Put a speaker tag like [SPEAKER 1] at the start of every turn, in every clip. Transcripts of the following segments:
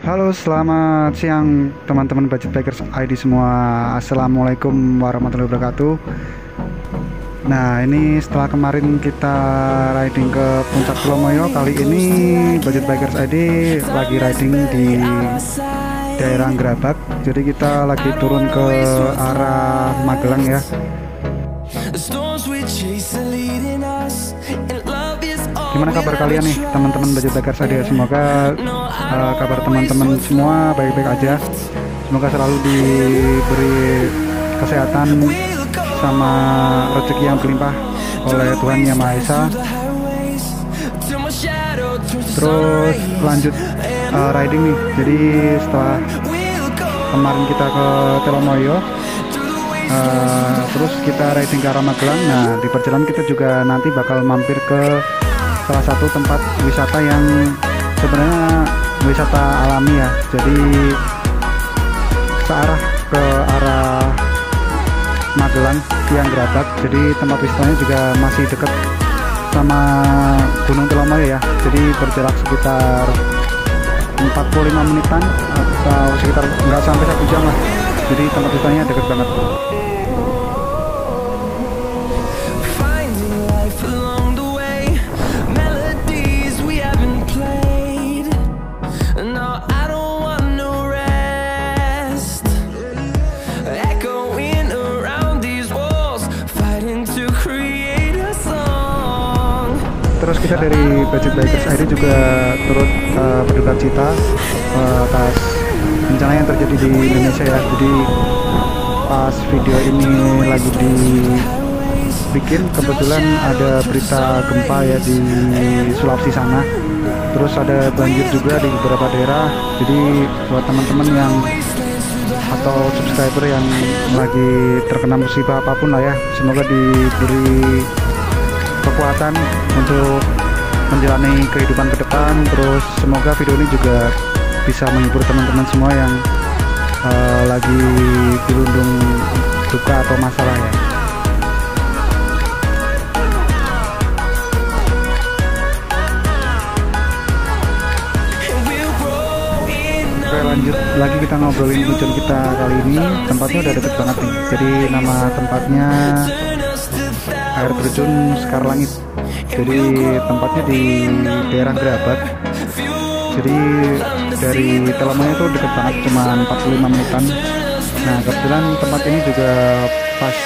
[SPEAKER 1] Halo, selamat siang teman-teman Budget Bikers ID semua. Assalamualaikum warahmatullahi wabarakatuh. Nah, ini setelah kemarin kita riding ke Puncak Telomoyo, kali ini Budget Bikers ID lagi riding di daerah Gerabak. Jadi kita lagi turun ke arah Magelang ya. Gimana kabar kalian nih teman-teman Budget Bikers ID? Semoga kabar teman-teman semua baik-baik aja. Semoga selalu diberi kesehatan sama rezeki yang berlimpah oleh Tuhan Yang Maha Esa. Terus lanjut riding nih. Jadi setelah kemarin kita ke Telomoyo, terus kita riding ke arah Magelang. Nah, di perjalanan kita juga nanti bakal mampir ke salah satu tempat wisata yang sebenarnya wisata alami ya. Jadi searah ke arah Magelang yang Gerabak. Jadi tempat wisatanya juga masih dekat sama Gunung Telomoyo ya. Jadi berjarak sekitar 45 menitan atau sekitar nggak sampai 1 jam lah. Jadi tempat wisatanya dekat banget. Terus kita dari Budget Bikers ID juga turut berduka cita atas bencana yang terjadi di Indonesia ya. Jadi pas video ini lagi dibikin, kebetulan ada berita gempa ya di Sulawesi sana. Terus ada banjir juga di beberapa daerah. Jadi buat teman-teman yang atau subscriber yang lagi terkena musibah apapun lah ya, semoga diberi kekuatan untuk menjalani kehidupan ke depan. Terus semoga video ini juga bisa menghibur teman-teman semua yang lagi dirundung duka atau masalah ya. Oke, lanjut lagi kita ngobrolin tujuan kita kali ini. Tempatnya udah deket banget nih. Jadi nama tempatnya Air Terjun Sekar Langit. Jadi tempatnya di daerah Gerabak. Jadi dari Telomoyo itu dekat banget, cuma 45 menitan. Nah, kebetulan tempat ini juga pas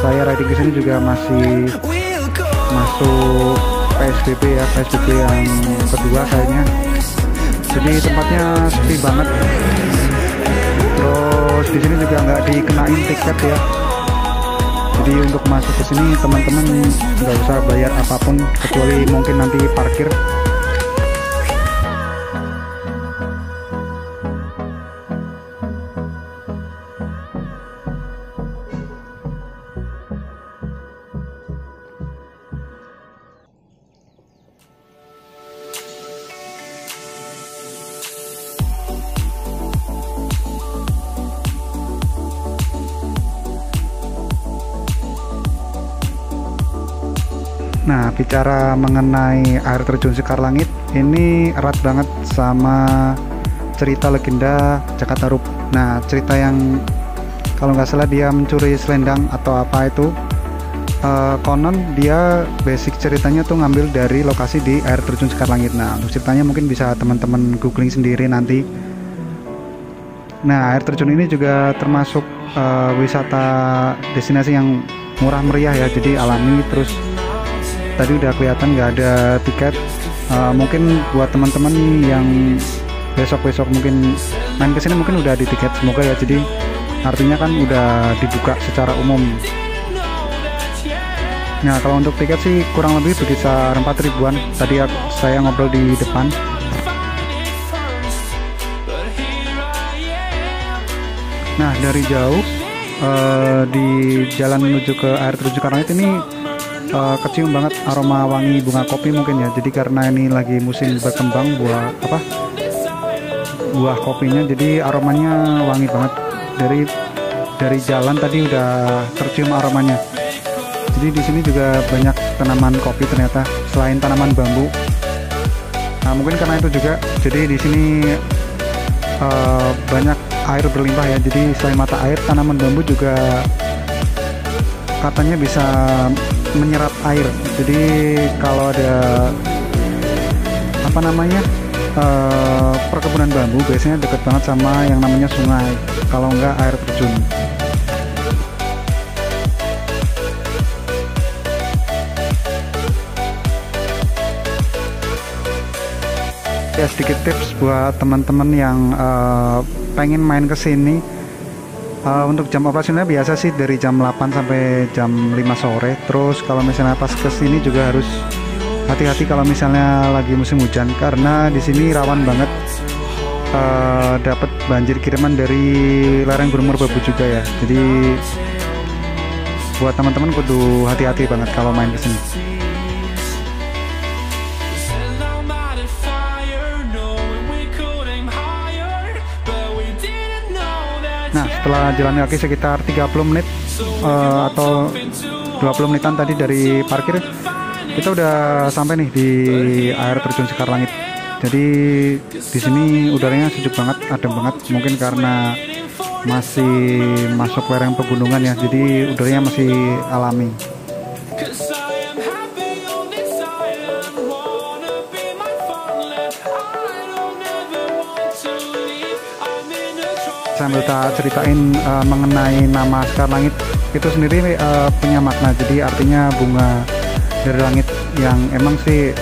[SPEAKER 1] saya riding ke sini juga masih masuk PSBB ya, PSBB yang kedua kayaknya. Jadi tempatnya sepi banget. Terus di sini juga nggak dikenain tiket ya. Jadi untuk masuk ke sini teman-teman nggak usah bayar apapun kecuali mungkin nanti parkir. Nah, bicara mengenai air terjun Sekar Langit, ini erat banget sama cerita legenda Jakatarup. Nah, cerita yang kalau nggak salah dia mencuri selendang atau apa itu, konon dia basic ceritanya tuh ngambil dari lokasi di air terjun Sekar Langit. Nah, untuk ceritanya mungkin bisa teman-teman googling sendiri nanti. Nah, air terjun ini juga termasuk wisata destinasi yang murah meriah ya, jadi alami. Terus tadi udah kelihatan nggak ada tiket. Mungkin buat teman-teman yang besok-besok mungkin main kesini mungkin udah di tiket, semoga ya. Jadi artinya kan udah dibuka secara umum. Nah, kalau untuk tiket sih kurang lebih berkisar 4 ribuan. Tadi saya ngobrol di depan. Nah, dari jauh di jalan menuju ke air terjun Sekar Langit ini kecium banget aroma wangi bunga kopi mungkin ya. Jadi karena ini lagi musim berkembang buah kopinya, jadi aromanya wangi banget. Dari jalan tadi udah tercium aromanya. Jadi di sini juga banyak tanaman kopi ternyata selain tanaman bambu. Nah, mungkin karena itu juga jadi di sini banyak air berlimpah ya. Jadi selain mata air, tanaman bambu juga katanya bisa menyerap air. Jadi kalau ada apa namanya perkebunan bambu biasanya dekat banget sama yang namanya sungai, kalau enggak air terjun. Ya, sedikit tips buat teman-teman yang pengen main ke sini. Untuk jam operasionalnya biasa sih dari jam 8 sampai jam 5 sore. Terus kalau misalnya pas ke sini juga harus hati-hati kalau misalnya lagi musim hujan, karena di sini rawan banget dapat banjir kiriman dari lereng Gunung Merbabu juga ya. Jadi buat teman-teman kudu hati-hati banget kalau main ke sini. Nah, setelah jalan kaki sekitar 30 menit atau 20 menitan tadi dari parkir, kita udah sampai nih di air terjun Sekar Langit. Jadi di sini udaranya sejuk banget, adem banget. Mungkin karena masih masuk lereng pegunungan ya, jadi udaranya masih alami. Sambil tak ceritain mengenai nama Sekar Langit itu sendiri punya makna. Jadi artinya bunga dari langit, yang emang sih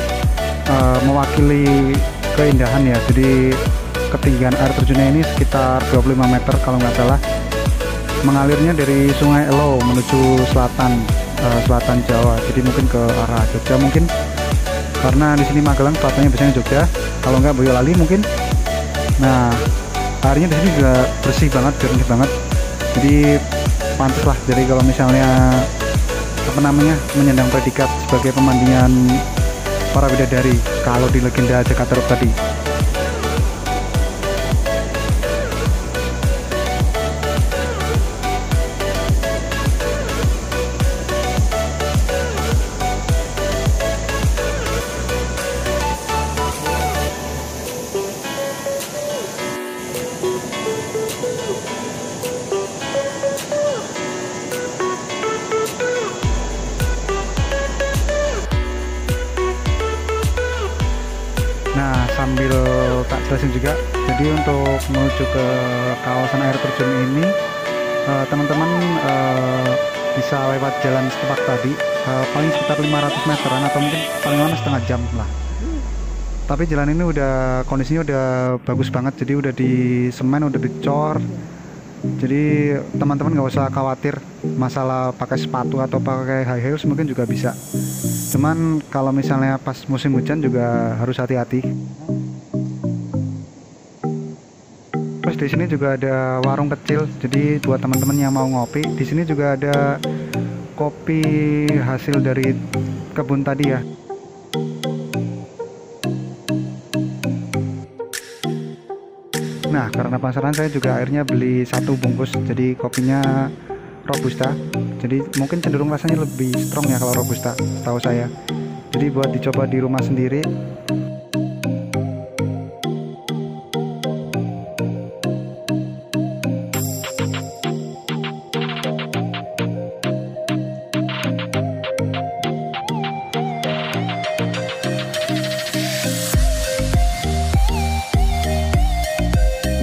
[SPEAKER 1] mewakili keindahan ya. Jadi ketinggian air terjunnya ini sekitar 25 meter kalau nggak salah. Mengalirnya dari Sungai Elo menuju selatan Jawa. Jadi mungkin ke arah Jogja mungkin, karena di sini Magelang selatannya biasanya Jogja, kalau nggak Boyolali mungkin. Nah, airnya di sini juga bersih banget, jernih banget. Jadi pantas lah. Jadi kalau misalnya menyandang predikat sebagai pemandian para bidadari kalau di legenda Jakatarup tadi. Nah, sambil tak jelasin juga, jadi untuk menuju ke kawasan air terjun ini teman-teman bisa lewat jalan setapak tadi, paling sekitar 500 meteran atau mungkin paling lama setengah jam lah. Tapi jalan ini udah kondisinya udah bagus banget, jadi udah di semen, udah dicor. Jadi teman-teman nggak usah khawatir masalah pakai sepatu atau pakai high heels, mungkin juga bisa. Cuman kalau misalnya pas musim hujan juga harus hati-hati. Terus di sini juga ada warung kecil. Jadi buat teman-teman yang mau ngopi, di sini juga ada kopi hasil dari kebun tadi ya. Nah, karena penasaran saya juga akhirnya beli 1 bungkus. Jadi kopinya Robusta. Jadi mungkin cenderung rasanya lebih strong ya kalau Robusta, setahu saya. Jadi buat dicoba di rumah sendiri.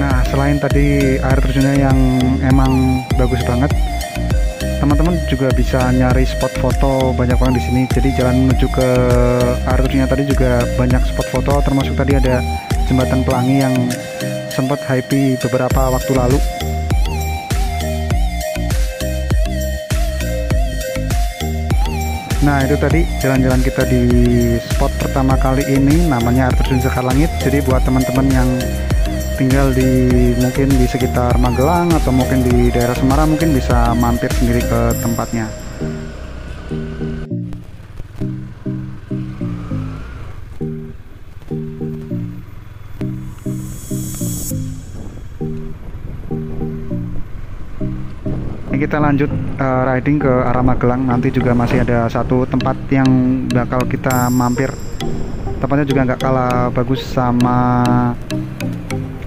[SPEAKER 1] Nah, selain tadi air terjunnya yang emang bagus banget, teman-teman juga bisa nyari spot foto banyak banget di sini. Jadi jalan menuju ke air terjunnya tadi juga banyak spot foto, termasuk tadi ada jembatan Pelangi yang sempat hype beberapa waktu lalu. Nah, itu tadi jalan-jalan kita di spot pertama kali ini, namanya air terjun Sekar Langit. Jadi buat teman-teman yang tinggal mungkin di sekitar Magelang atau mungkin di daerah Semarang, mungkin bisa mampir sendiri ke tempatnya. Ini kita lanjut riding ke arah Magelang. Nanti juga masih ada satu tempat yang bakal kita mampir. Tempatnya juga nggak kalah bagus sama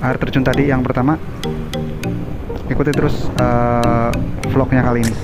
[SPEAKER 1] air terjun tadi yang pertama. Ikuti terus vlognya kali ini.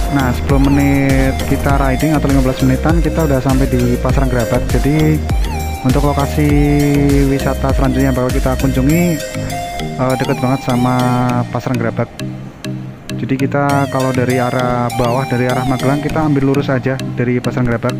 [SPEAKER 1] Nah, 10 menit kita riding atau 15 menitan kita udah sampai di Pasaran Gerabat. Jadi untuk lokasi wisata selanjutnya yang bakal kita kunjungi dekat banget sama Pasaran Gerabat. Jadi kita kalau dari arah bawah, dari arah Magelang, kita ambil lurus aja dari Pasaran Gerabat.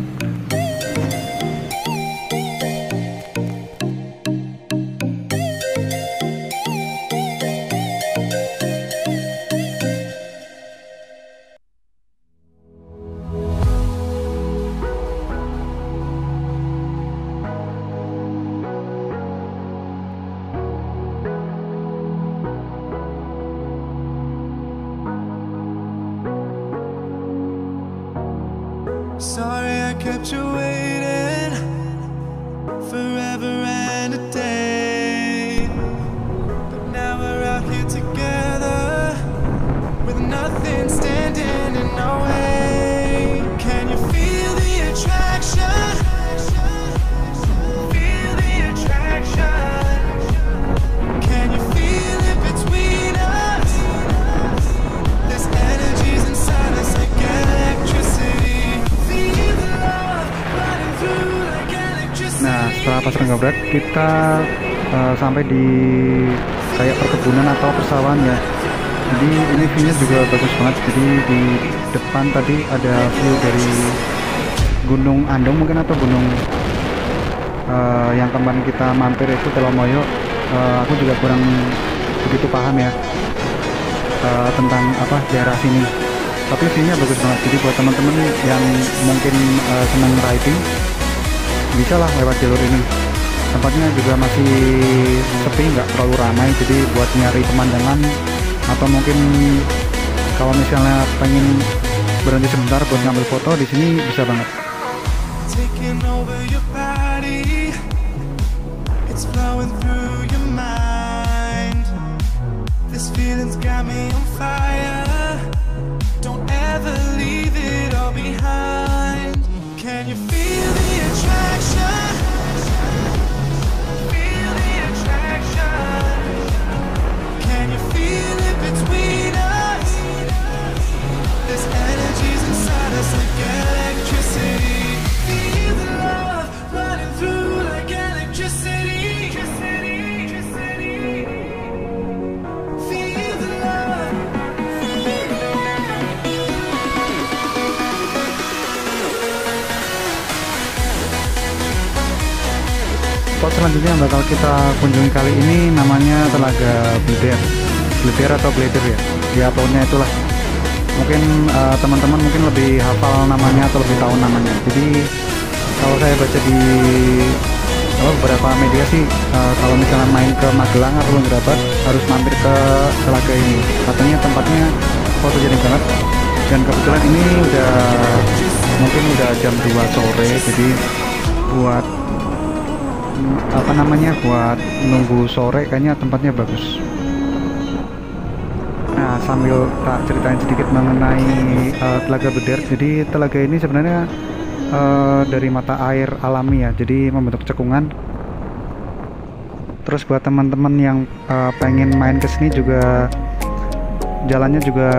[SPEAKER 2] Sorry I kept you waiting forever and a day, but now we're out here together with nothing standing in our way. Can you feel the attraction? Feel the attraction. Can you feel it between us? This energy's inside us like electricity.
[SPEAKER 1] Nah, setelah Pasaran Gerabat kita sampai di kayak perkebunan atau persawahan ya. Jadi ini view-nya juga bagus banget. Jadi di depan tadi ada view dari Gunung Andong mungkin, atau gunung yang kemarin kita mampir itu Telomoyo. Aku juga kurang begitu paham ya tentang daerah sini. Tapi view-nya bagus banget. Jadi buat teman-teman yang mungkin senang riding, bisa lah lewat jalur ini. Tempatnya juga masih sepi, nggak terlalu ramai. Jadi buat nyari pemandangan atau mungkin kalau misalnya pengen berhenti sebentar buat ngambil foto, di sini bisa banget.
[SPEAKER 2] Taking over your body, it's flowing through your mind. This feeling's got me on fire. Don't ever leave it all behind. Can you feel the attraction? Feel the attraction. Can you feel it between us? This energy's inside us like electricity. Feel the love running through like electricity. Feel the love.
[SPEAKER 1] Spot selanjutnya yang bakal kita kunjungi kali ini namanya Telaga Bledir atau Bledir ya. Di uploadnya itulah. Mungkin teman-teman mungkin lebih hafal namanya atau lebih tahu namanya. Jadi kalau saya baca di beberapa media sih, kalau misalnya main ke Magelang atau Gerabat harus mampir ke Telaga ini. Katanya tempatnya fotogenik banget. Dan kebetulan ini mungkin udah jam 2 sore. Jadi buat buat nunggu sore kayaknya tempatnya bagus. Nah, sambil tak ceritain sedikit mengenai Telaga Bledir. Jadi telaga ini sebenarnya dari mata air alami ya, jadi membentuk cekungan. Terus buat teman-teman yang pengen main ke sini juga jalannya juga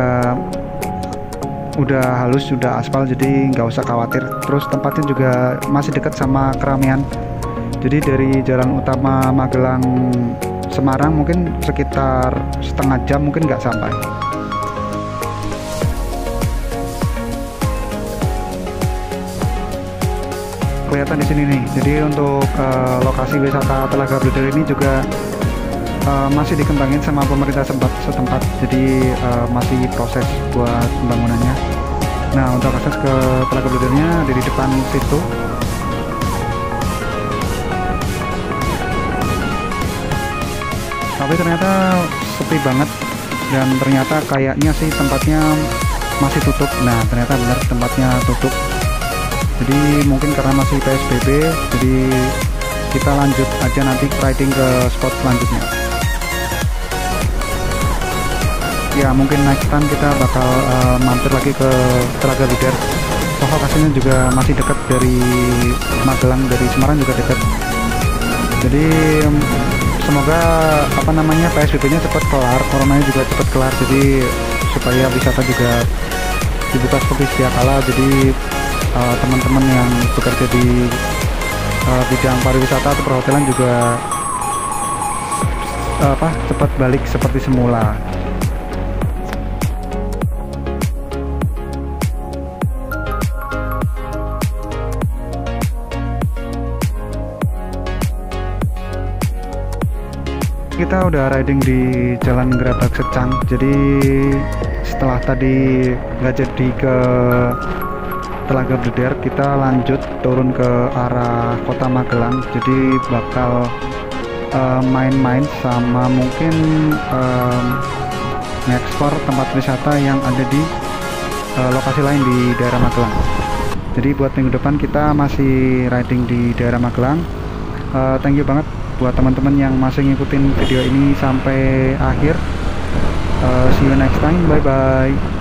[SPEAKER 1] udah halus, udah aspal, jadi nggak usah khawatir. Terus tempatnya juga masih dekat sama keramaian. Jadi dari jalan utama Magelang Semarang mungkin sekitar setengah jam, mungkin nggak sampai. Kelihatan di sini nih. Jadi untuk lokasi wisata Telaga Bluder ini juga masih dikembangin sama pemerintah setempat. Jadi masih proses buat pembangunannya. Nah, untuk akses ke Telaga Bludernya di depan situ. Tapi ternyata sepi banget, dan ternyata kayaknya sih tempatnya masih tutup. Nah, ternyata benar tempatnya tutup. Jadi mungkin karena masih PSBB, jadi kita lanjut aja nanti riding ke spot selanjutnya. Ya, mungkin next time kita bakal mampir lagi ke Telaga Bluder. Lokasinya juga masih dekat dari Magelang, dari Semarang juga dekat. Jadi semoga PSBB-nya cepat kelar, coronanya juga cepat kelar, jadi supaya wisata juga dibuka seperti sedia kala. Jadi teman-teman yang bekerja di bidang pariwisata atau perhotelan juga cepat balik seperti semula. Kita udah riding di Jalan Gerabak Secang. Jadi setelah tadi nggak jadi ke Telaga Bluder, kita lanjut turun ke arah kota Magelang. Jadi bakal main-main sama mungkin nge-explore tempat wisata yang ada di lokasi lain di daerah Magelang. Jadi buat minggu depan kita masih riding di daerah Magelang. Thank you banget buat teman-teman yang masih ngikutin video ini sampai akhir. See you next time, bye bye.